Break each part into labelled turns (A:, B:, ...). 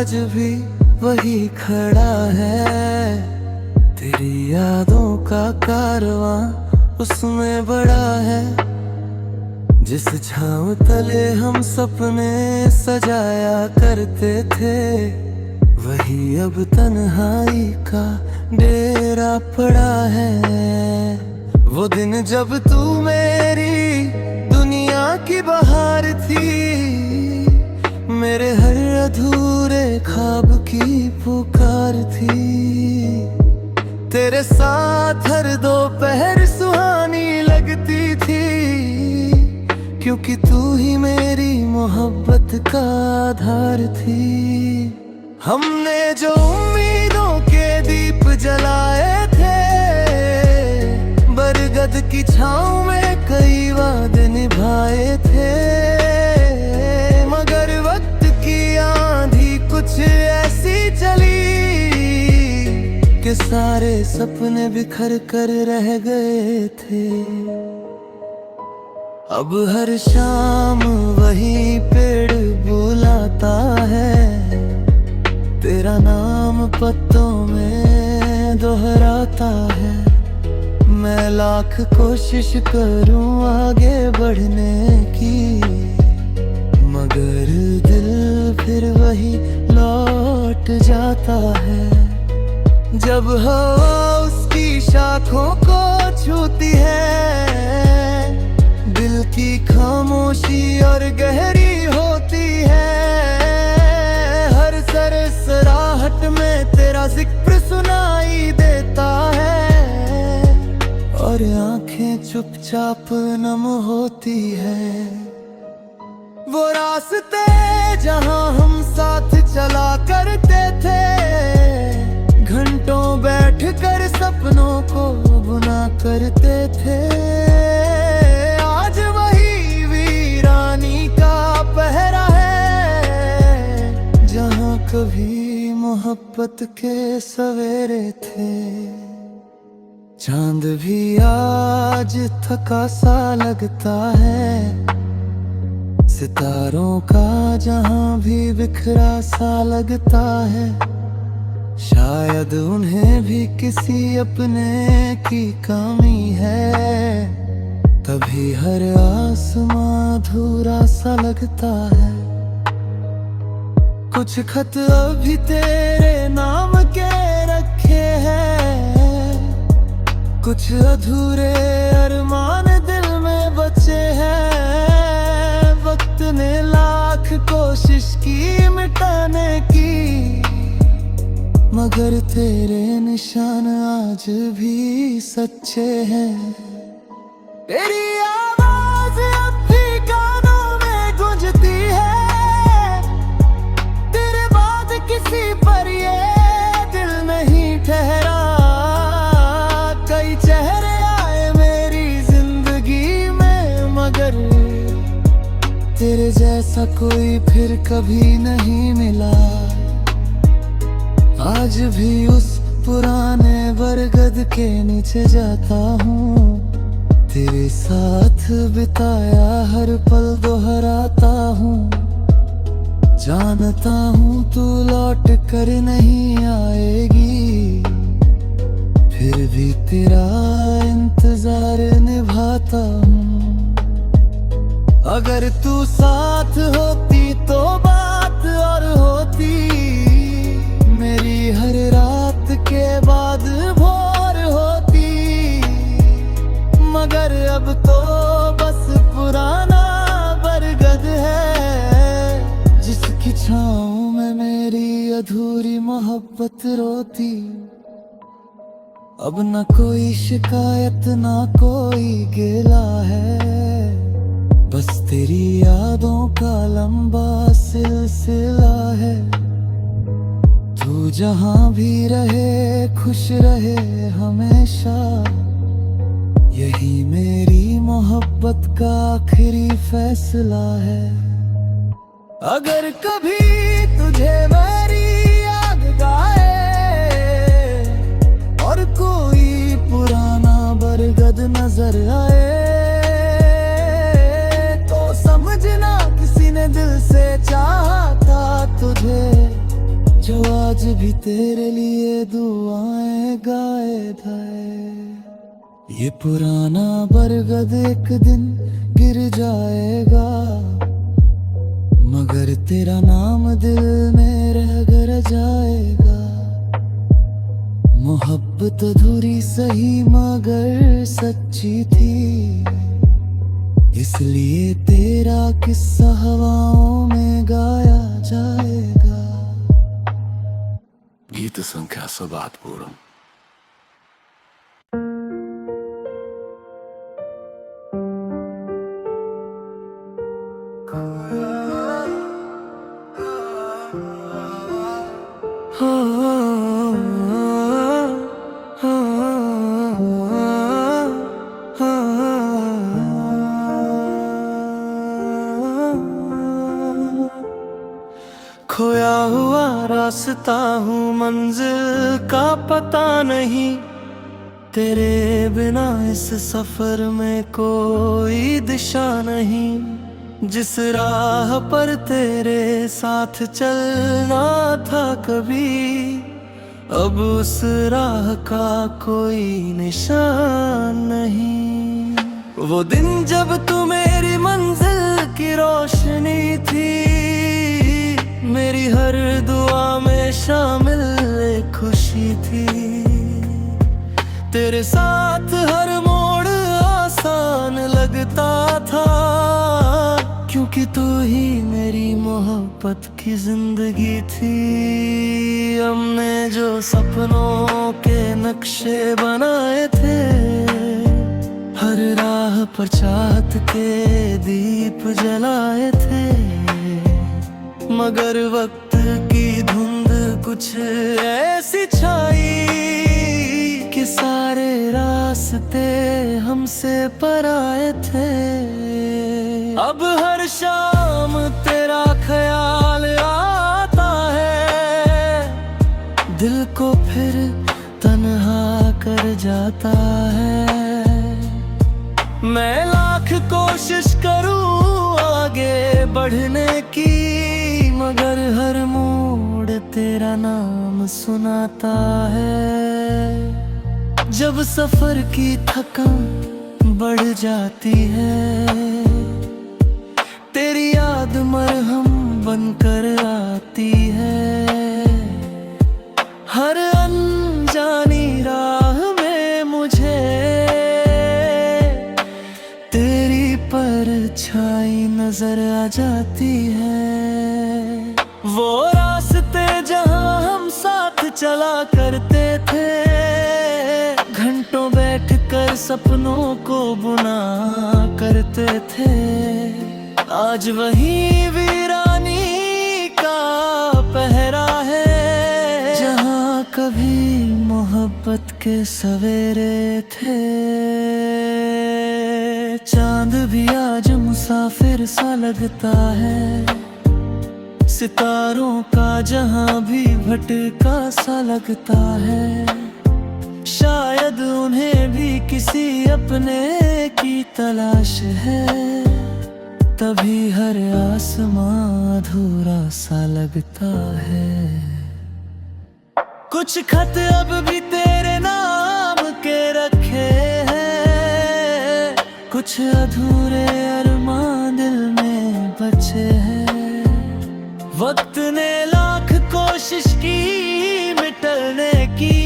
A: आज भी वही खड़ा है। तेरी यादों का कारवां उसमें बड़ा है। जिस छाँव तले हम सपने सजाया करते थे, वही अब तन्हाई का डेरा पड़ा है। वो दिन जब तू मेरी दुनिया की बहार थी, मेरे हर अधूरे ख्वाब की पुकार थी। तेरे साथ हर दोपहर सुहानी लगती थी, क्योंकि तू ही मेरी मोहब्बत का आधार थी। हमने जो उम्मीदों के दीप जलाए थे, बरगद की छाँव में कई वादे निभाए थे। मगर वक्त की आंधी कुछ ऐसी चली कि सारे सपने बिखर कर रह गए थे। अब हर शाम वही पेड़ बुलाता है, तेरा नाम पत्तों में दोहराता है। मैं लाख कोशिश करूं आगे बढ़ने की, मगर दिल फिर वही लौट जाता है। जब हवा उसकी शाखों को छूती है, दिल की खामोशी और गहरी होती है। हर सरसराहट में तेरा जिक्र सुनाई देता है, और आंखें चुपचाप नम होती है। वो रास्ते जहां हम साथ चला करते थे, घंटों बैठकर सपनों को बुना करते थे। आज वही वीरानी का पहरा है, जहां कभी मोहब्बत के सवेरे थे। चांद भी आज थका सा लगता है, सितारों का जहां भी बिखरा सा लगता है। शायद उन्हें भी किसी अपने की कमी है, तभी हर आसमां अधूरा सा लगता है। कुछ खत अभी तेरे नाम के रखे हैं, कुछ अधूरे अरमान दिल में बचे हैं। वक्त ने लाख कोशिश की मिटाने की, मगर तेरे निशान आज भी सच्चे हैं। तेरी आवाज अब भी कानों में गूंजती है, तेरे बाद किसी पर ये दिल नहीं ठहरा। कई चेहरे आए मेरी जिंदगी में, मगर तेरे जैसा कोई फिर कभी नहीं मिला। आज भी उस पुराने बरगद के नीचे जाता हूँ, तेरे साथ बिताया हर पल दोहराता हूँ। जानता हूँ तू लौट कर नहीं आएगी, फिर भी तेरा इंतजार निभाता हूँ। अगर तू साथ होती तो बात और होती, मेरी हर रात के बाद भोर होती। मगर अब तो बस पुराना बरगद है, जिसकी छाँव में मेरी अधूरी मोहब्बत रोती। अब न कोई शिकायत ना कोई गिला है, बस तेरी यादों का लंबा सिलसिला है। तू जहां भी रहे खुश रहे हमेशा, यही मेरी मोहब्बत का आखिरी फैसला है। अगर कभी तुझे मेरी याद गाए और कोई पुराना बरगद नजर आए, तो समझना किसी ने दिल से चाहा था तुझे। तेरे लिए दुआएं गाए धाए। ये पुराना बरगद एक दिन गिर जाएगा, मगर तेरा नाम दिल में रह कर जाएगा। मोहब्बत अधूरी सही मगर सच्ची थी, इसलिए तेरा किस्सा हवाओं में गाया जाएगा। गीत संख्या 7 खोया हुआ रास्ता हूँ, मंजिल का पता नहीं। तेरे बिना इस सफर में कोई दिशा नहीं। जिस राह पर तेरे साथ चलना था कभी, अब उस राह का कोई निशान नहीं। वो दिन जब तू मेरी मंजिल की रोशनी थी, मेरी हर दुआ में शामिल एक खुशी थी। तेरे साथ हर मोड़ आसान लगता था, क्योंकि तू ही मेरी मोहब्बत की जिंदगी थी। हमने जो सपनों के नक्शे बनाए थे, हर राह पर चाहत के दीप जलाए थे, मगर वक्त की धुंध कुछ ऐसी छाई कि सारे रास्ते हमसे पराए थे। अब हर शाम तेरा ख्याल आता है, दिल को फिर तन्हा कर जाता है। मैं लाख कोशिश करूं आगे बढ़ने की, मगर हर मोड़ तेरा नाम सुनाता है। जब सफर की थकान बढ़ जाती है, तेरी याद मरहम बनकर आती है। हर अनजानी राह में मुझे तेरी परछाई नजर आ जाती है। वो रास्ते जहां हम साथ चला करते थे, घंटों बैठकर सपनों को बुना करते थे, आज वही वीरानी का पहरा है, जहां कभी मोहब्बत के सवेरे थे। चांद भी आज मुसाफिर सा लगता है, सितारों का जहां भी भटका सा लगता है। शायद उन्हें भी किसी अपने की तलाश है, तभी हर आसमां अधूरा सा लगता है। कुछ खत अब भी तेरे नाम के रखे हैं, कुछ अधूरे अरमान दिल में बचे हैं। वक्त ने लाख कोशिश की मिटने की,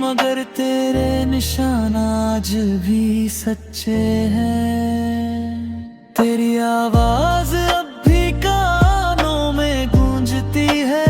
A: मगर तेरे निशान आज भी सच्चे हैं। तेरी आवाज अब भी कानों में गूंजती है,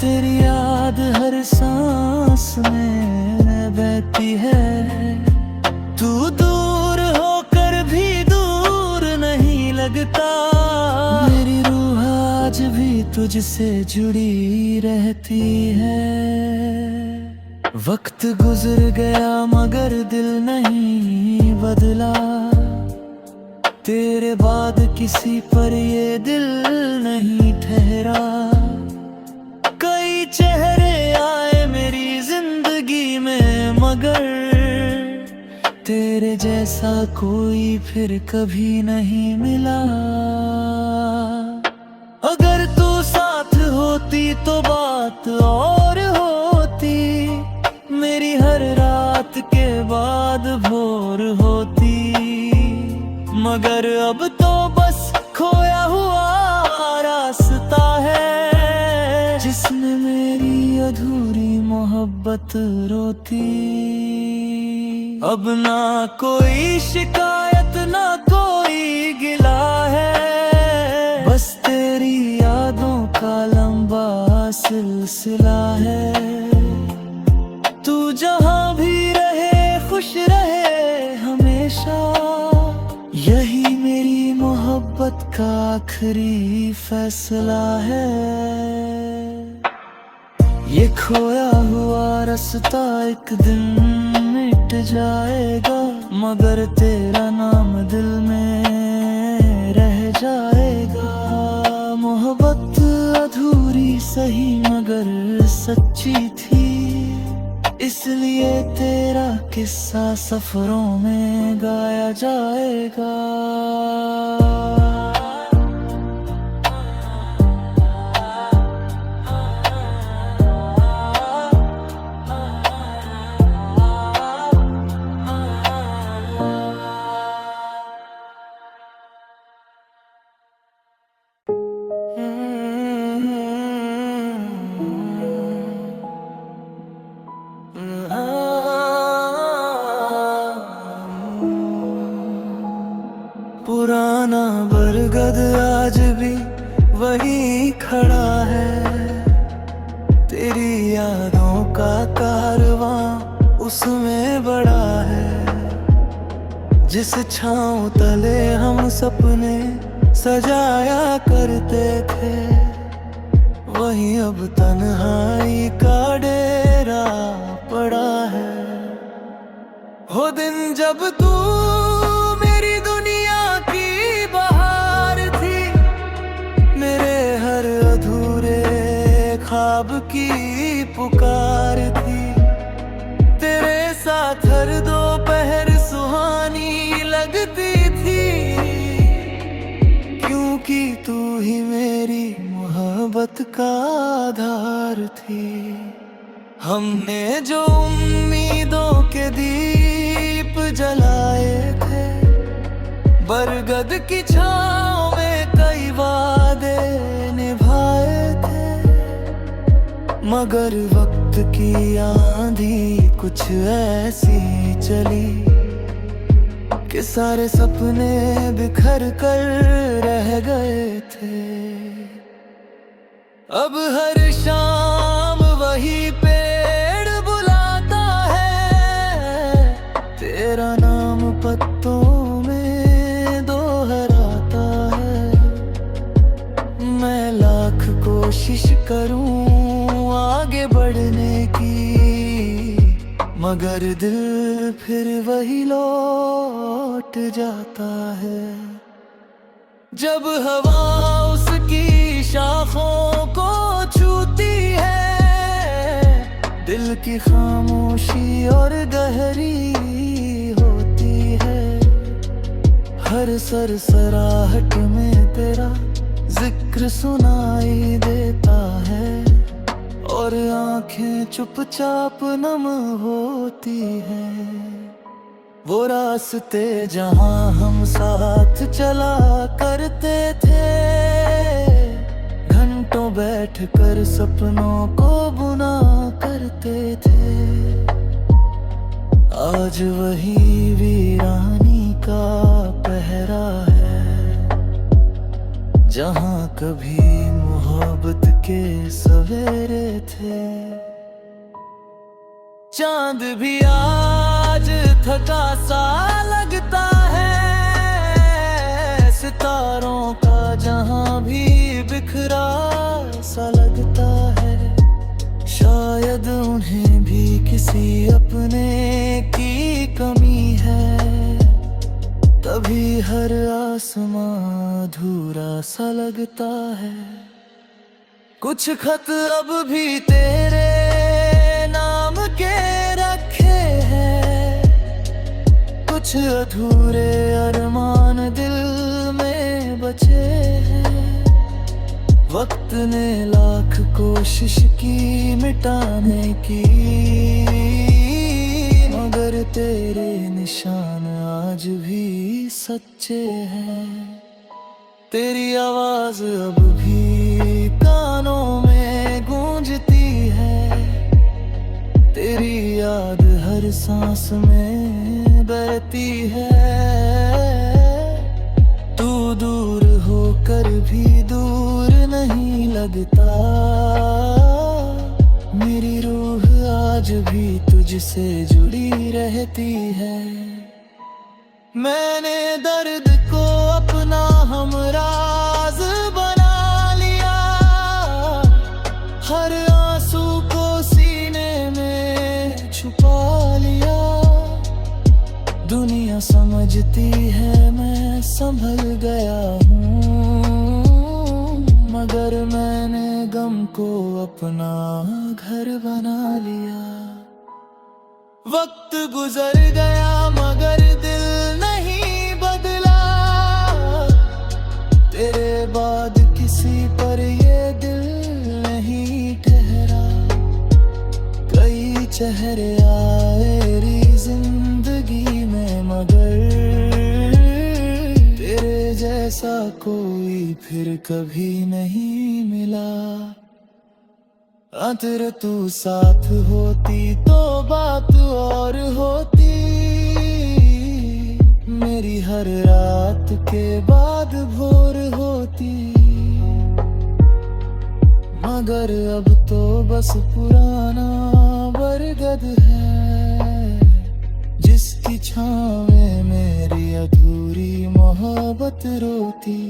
A: तेरी याद हर सांस में बहती है। तू दूर होकर भी दूर नहीं लगता, मेरी रूह आज भी तुझसे जुड़ी रहती है। वक्त गुजर गया मगर दिल नहीं बदला, तेरे बाद किसी पर ये दिल नहीं ठहरा। कई चेहरे आए मेरी जिंदगी में, मगर तेरे जैसा कोई फिर कभी नहीं मिला। अगर तू साथ होती तो बात और होती, मेरी हर रात के बाद भोर होती। मगर अब तो बस खोया हुआ रास्ता है, जिसमें मेरी अधूरी मोहब्बत रोती। अब ना कोई शिकायत ना कोई गिला है, बस तेरी यादों का लंबा सिलसिला है। तू जहां भी रहे खुश रहे हमेशा, यही मेरी मोहब्बत का आखिरी फैसला है। ये खोया हुआ रास्ता एक दिन मिट जाएगा, मगर तेरा नाम दिल में रह जाएगा। मोहब्बत अधूरी सही मगर सच्ची थी, इसलिए तेरा किस्सा सफरों में गाया जाएगा। पुराना बरगद आज भी वही खड़ा है, तेरी यादों का कारवां उसमें बड़ा है। जिस छाँव तले हम सपने सजाया करते थे, वहीं अब तन्हाई का डेरा पड़ा है। हो दिन जब तू मेरी दुनिया की बहार थी, मेरे हर अधूरे ख्वाब की पुकार थी। तेरे साथ हर दोपहर सुहानी लगती थी, क्योंकि तू ही मेरी मोहब्बत का आधार थी। हमने जो उम्मीदों के दीप जलाए थे, बरगद की छाँव में कई वादे निभाए थे, मगर वक्त की आंधी कुछ ऐसी चली कि सारे सपने बिखर कर रह गए थे। अब हर शाम वही पेड़ बुलाता है, तेरा नाम पत्तों में दोहराता है। मैं लाख कोशिश करूं आगे बढ़ने की, मगर दिल फिर वही लौट जाता है। जब हवा उसकी शाखों को छूती है, दिल की खामोशी और गहरी होती है। हर सरसराहट में तेरा जिक्र सुनाई देता है, और आंखें चुपचाप नम होती हैं। वो रास्ते जहां हम साथ चला करते थे, घंटों बैठकर सपनों को बुना करते थे। आज वही वीरानी का पहरा है, जहां कभी मोहब्बत के सवेरे थे। चांद भी आज थका सा लगता है, सितारों का जहां भी बिखरा सा लगता है। शायद उन्हें भी किसी अपने की कमी है, तभी हर आसमां अधूरा सा लगता है। कुछ खत अब भी तेरे नाम के रखे हैं, कुछ अधूरे अरमान दिल में बचे हैं। वक्त ने लाख कोशिश की मिटाने की, मगर तेरे निशान आज भी सच्चे हैं। तेरी आवाज अब भी कानों में गूंजती है, तेरी याद हर सांस में बहती है। तू दूर होकर भी दूर नहीं लगता, मेरी रूह आज भी तुझसे जुड़ी रहती है। मैंने दर्द को अपना हमराज बना लिया, हर आंसू को सीने में छुपा लिया। दुनिया समझती है मैं संभल गया हूँ, मगर मैंने गम को अपना घर बना लिया। वक्त गुजर गया मगर दिल नहीं बदला, तेरे बाद किसी पर ये दिल नहीं ठहरा। कई चेहरे आए मेरी जिंदगी में, मगर तेरे जैसा कोई फिर कभी नहीं मिला। अगर तू साथ होती तो बात और होती, मेरी हर रात के बाद भोर होती। मगर अब तो बस पुराना बरगद है, जिसकी छाँव मेरी अधूरी मोहब्बत रोती।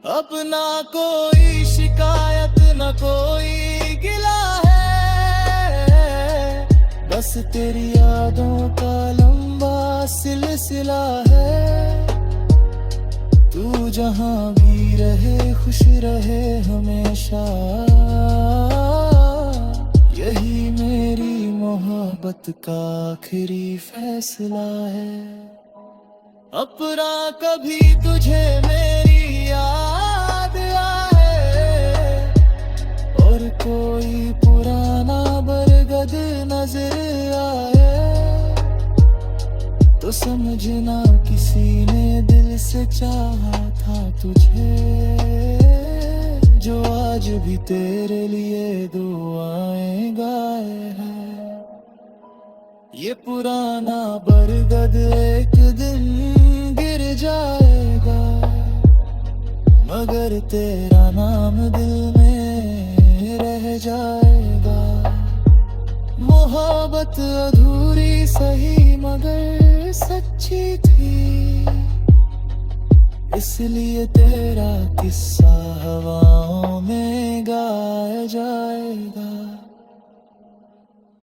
A: अब ना कोई शिकायत न कोई गिला है, बस तेरी यादों का लंबा सिलसिला है। तू जहां भी रहे खुश रहे हमेशा, यही मेरी मोहब्बत का आखिरी फैसला है। अपना कभी तुझे मेरी याद आए, और कोई पुराना बरगद नजर आए, तो समझना किसी ने दिल से चाहा था तुझे, जो आज भी तेरे लिए दुआएं गाए हैं। ये पुराना बरगद एक दिन गिर जाएगा, मगर तेरा नाम दिल में रह जाएगा। मोहब्बत अधूरी सही मगर सच्ची थी, इसलिए तेरा किस्सा हवाओं में गाया जाएगा।